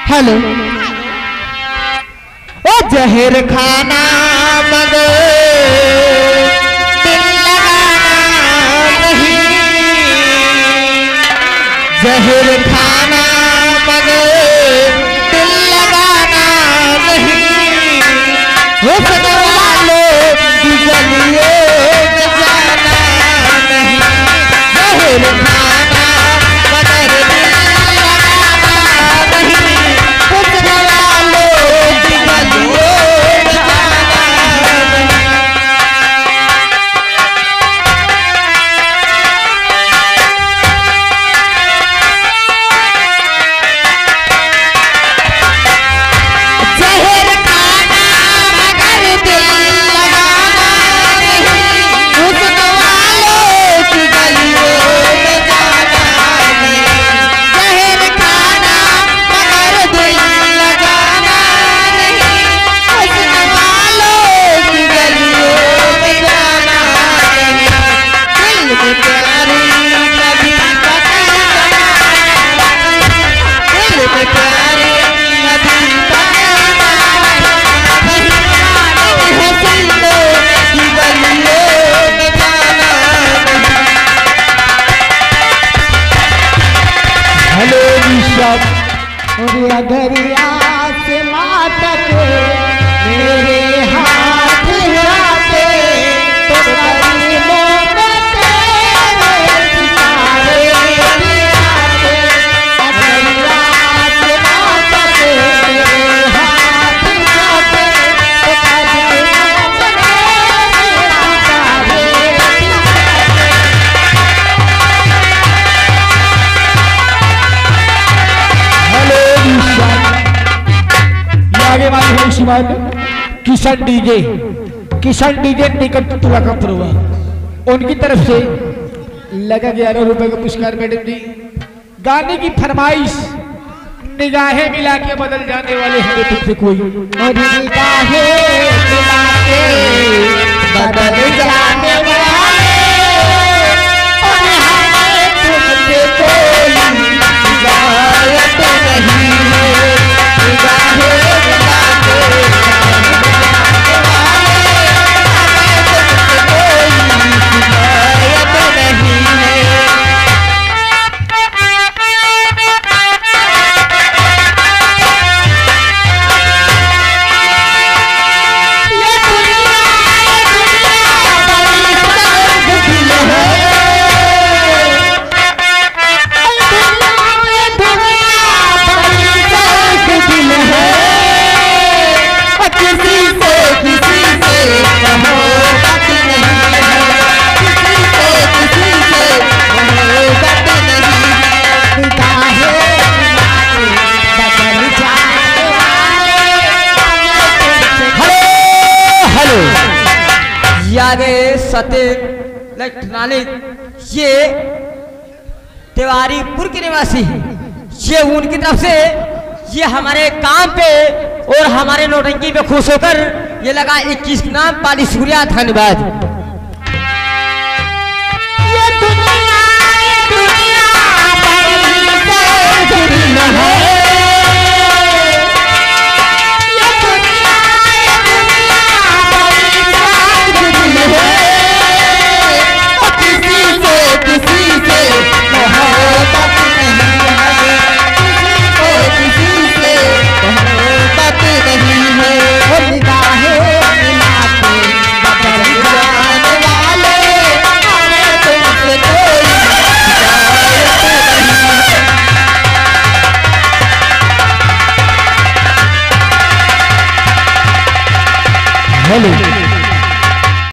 Hello ओ जहर खाना मगर दिल लगाना नहीं, जहर खाना मगर दिल लगाना नहीं, हुस्न वालों की गलियों में जाना नहीं, जहर खाना मगर दिल लगाना नहीं, हुस्न वालों की गलियों में जाना नहीं। जहर खाना मगर दिल लगाना नहीं, हुस्न वालों की गलियों में जाना नहीं, जहर खाना मगर दिल लगाना नहीं, हुस्न वालों की गलियों में जाना नहीं, दिल में प्यारी कभी पकड़ जाना नहीं, दिल में प्यारी कभी पकड़ जाना नहीं, हसीनों की गलियों में जाना नहीं। हेलो ऋषभ नगरिया से मातक मेरे हाथ आते तो करीमों में तेरे सितारे गिराते, नगरिया से मातक मेरे हाथ आते तो करीमों में तेरे सितारे गिराते। हेलो ऋषभ आगे वाली है शिवान किशन डीजे निकट तुला का प्रवा उनकी तरफ से लगा 11 रुपए का पुरस्कार मैडम जी। गाने की फरमाइश निगाहें मिला के बदल जाने वाले हमें तुमसे कोई और निगाहें मिला के बदल जाने वाले, और हमें तुमसे कोई शिकायत नहीं है, निगाहें मिला के बदल जाने वाले, हमें तुमसे कोई शिकायत नहीं है। ये दुनिया बड़ी सर्द दिल है, ये दुनिया बड़ी सर्द दिल है, किसी से मोहब्बत नहीं है, किसी से मोहब्बत नहीं है, निगाहें मिला के बदल जाने वाले, हमें तुमसे हेलो यागे सत्य इलेक्ट्रॉनिक ये तिवारीपुर के निवासी हैं। ये उनकी तरफ से ये हमारे काम पे और हमारे नौटंकी पे खुश होकर ये लगा 21 नाम पाली शुक्रिया धन्यवाद। ये दुनिया बड़ी सर्द दिल है, ये दुनिया बड़ी सर्द दिल है, और किसी से मोहब्बत नहीं है, किसी से मोहब्बत नहीं है, और निगाहें मिला के बदल जाने वाले, हमें तुमसे कोई शिकायत नहीं है। हेलो